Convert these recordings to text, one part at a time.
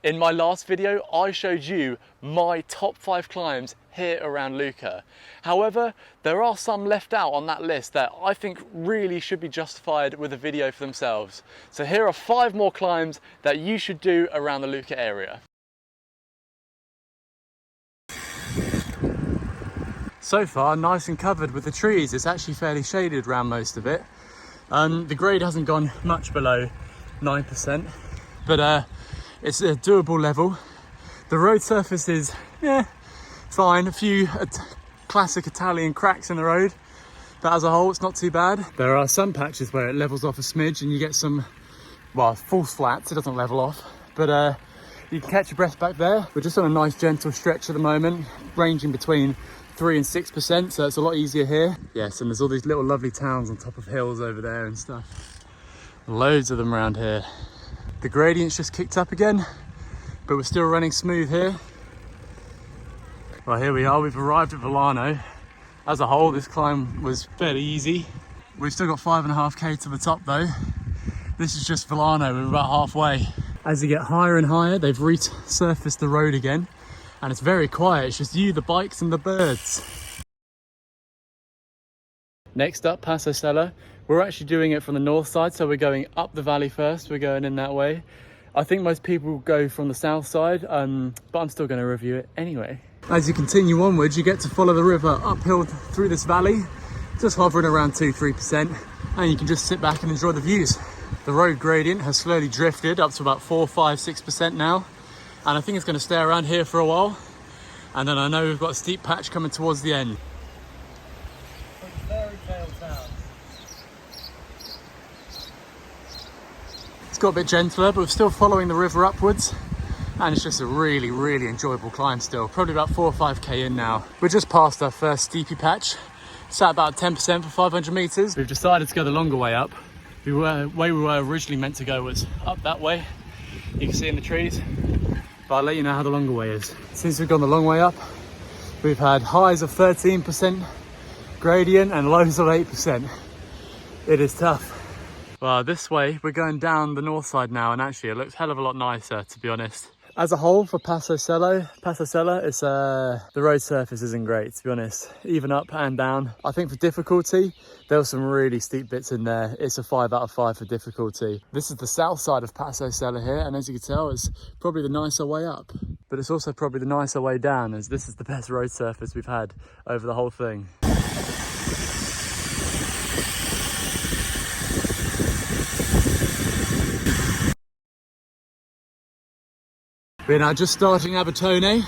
In my last video, I showed you my top 5 climbs here around Lucca. However, there are some left out on that list that I think really should be justified with a video for themselves. So here are 5 more climbs that you should do around the Lucca area. So far, nice and covered with the trees. It's actually fairly shaded around most of it. The grade hasn't gone much below 9%, but it's a doable level. The road surface is, fine. A few classic Italian cracks in the road, but as a whole, it's not too bad. There are some patches where it levels off a smidge and you get some, well, false flats. It doesn't level off, but you can catch your breath back there. We're just on a nice gentle stretch at the moment, ranging between 3 and 6%, so it's a lot easier here. Yes, and there's all these little lovely towns on top of hills over there and stuff. Loads of them around here. The gradient's just kicked up again, but we're still running smooth here. Well, here we are, we've arrived at Vellano. As a whole, this climb was fairly easy. We've still got 5.5k to the top though. This is just Vellano, we're about halfway. As you get higher and higher, they've resurfaced the road again, and it's very quiet. It's just you, the bikes and the birds. Next up, Passo Sella. We're actually doing it from the north side, so we're going up the valley first. We're going in that way. I think most people go from the south side, but I'm still going to review it anyway. As you continue onwards, you get to follow the river uphill through this valley, just hovering around 2-3%, and you can just sit back and enjoy the views. The road gradient has slowly drifted up to about 4-5-6% now, and I think it's going to stay around here for a while. And then I know we've got a steep patch coming towards the end. It's got a bit gentler, but we're still following the river upwards, and it's just a really, really enjoyable climb still. Probably about 4 or 5k in now. We're just past our first steepy patch. It's at about 10% for 500 meters. We've decided to go the longer way up. The way we were originally meant to go was up that way. You can see in the trees, but I'll let you know how the longer way is. Since we've gone the long way up, we've had highs of 13% gradient and lows of 8%. It is tough. Well, this way, we're going down the north side now, and actually it looks a hell of a lot nicer, to be honest. As a whole, for Passo Sella, it's, the road surface isn't great, to be honest, even up and down. I think for difficulty, there were some really steep bits in there. It's a 5 out of 5 for difficulty. This is the south side of Passo Sella here, and as you can tell, it's probably the nicer way up. But it's also probably the nicer way down, as this is the best road surface we've had over the whole thing. We're now just starting Abetone,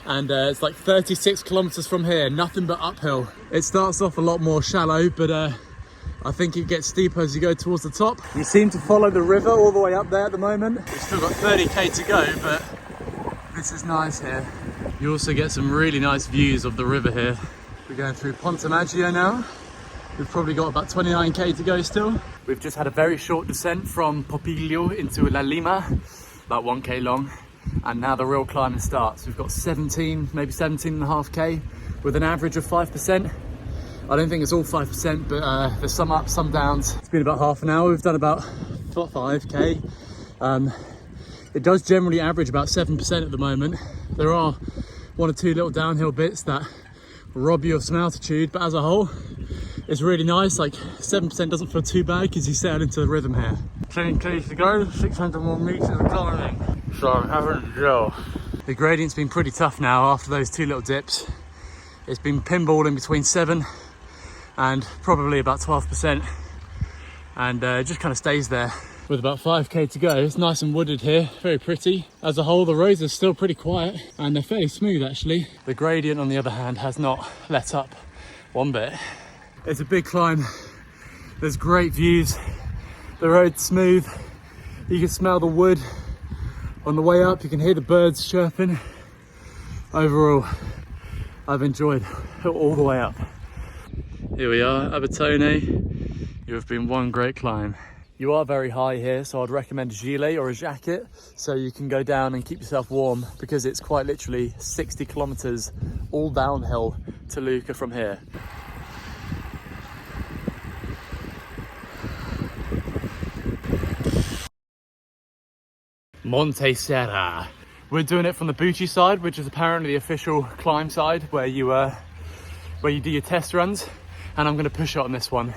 and it's like 36 kilometers from here, nothing but uphill. It starts off a lot more shallow, but I think it gets steeper as you go towards the top. You seem to follow the river all the way up there at the moment. We've still got 30k to go, but this is nice here. You also get some really nice views of the river here. We're going through Ponte Maggio now. We've probably got about 29k to go still. We've just had a very short descent from Popiglio into La Lima, about 1k long. And now the real climbing starts. We've got 17, maybe 17.5k with an average of 5%. I don't think it's all 5%, but there's some ups, some downs. It's been about half an hour. We've done about 5k. It does generally average about 7% at the moment. There are 1 or 2 little downhill bits that rob you of some altitude, but as a whole, it's really nice. Like 7% doesn't feel too bad because you settle into the rhythm here. 10k to go, 600 more meters of climbing. So I'm having to go. The gradient's been pretty tough now after those 2 little dips. It's been pinballing between 7 and probably about 12%, and it just kind of stays there. With about 5k to go, it's nice and wooded here, very pretty. As a whole, the roads are still pretty quiet and they're fairly smooth actually. The gradient on the other hand has not let up one bit. It's a big climb, there's great views, the road's smooth, you can smell the wood. On the way up, you can hear the birds chirping. Overall, I've enjoyed it all the way up. Here we are, Abetone. You have been one great climb. You are very high here, so I'd recommend a gilet or a jacket so you can go down and keep yourself warm, because it's quite literally 60 kilometers all downhill to Lucca from here. Monte Serra. We're doing it from the Bucci side, which is apparently the official climb side where you do your test runs, and I'm going to push it on this one.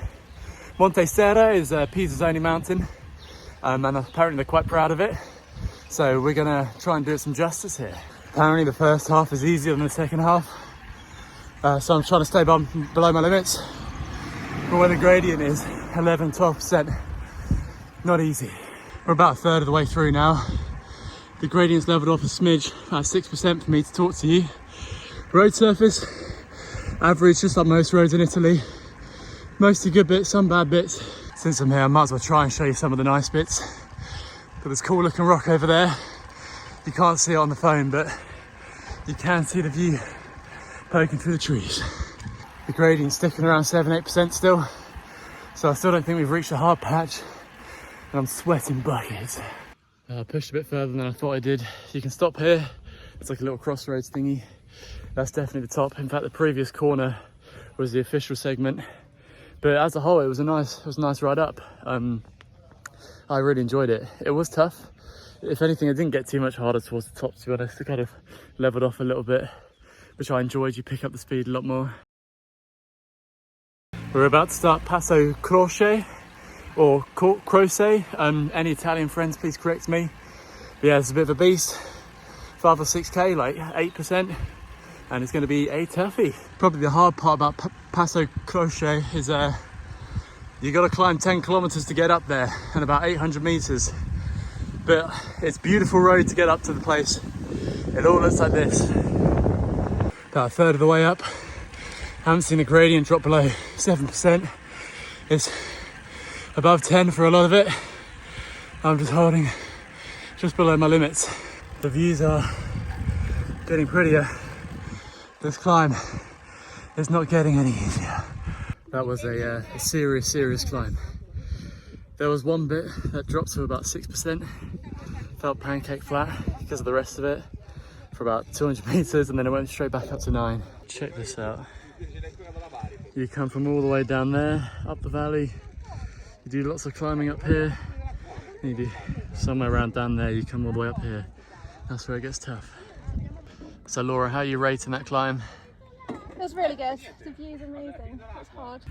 Monte Serra is Pisa's only mountain, and apparently they're quite proud of it. So we're going to try and do it some justice here. Apparently the first half is easier than the second half, so I'm trying to stay below my limits. But when the gradient is 11-12%, not easy. We're about a third of the way through now. The gradient's leveled off a smidge, about 6% for me to talk to you. Road surface, average, just like most roads in Italy. Mostly good bits, some bad bits. Since I'm here, I might as well try and show you some of the nice bits. Got this cool looking rock over there. You can't see it on the phone, but you can see the view poking through the trees. The gradient's sticking around 7-8% still, so I still don't think we've reached the hard patch, and I'm sweating buckets. I pushed a bit further than I thought I did. You can stop here. It's like a little crossroads thingy. That's definitely the top. In fact, the previous corner was the official segment. But as a whole, it was a nice ride up. I really enjoyed it. It was tough. If anything, it didn't get too much harder towards the top, to be honest. It kind of leveled off a little bit, which I enjoyed. You pick up the speed a lot more. We're about to start Passo Croce, or Croce. Any Italian friends, please correct me. But yeah, it's a bit of a beast. 5 or 6k, like 8%. And it's going to be a toughie. Probably the hard part about Passo Croce is you got to climb 10 kilometers to get up there, and about 800 meters. But it's a beautiful road to get up to the place. It all looks like this. About a third of the way up. Haven't seen the gradient drop below 7%. It's above 10 for a lot of it. I'm just holding just below my limits. The views are getting prettier. This climb is not getting any easier. That was a serious climb. There was one bit that dropped to about 6%. Felt pancake flat because of the rest of it for about 200 meters, and then it went straight back up to 9. Check this out. You come from all the way down there, up the valley. You do lots of climbing up here. And you do somewhere around down there, you come all the way up here. That's where it gets tough. So Laura, how are you rating that climb? It was really good. The view's amazing. It's hard.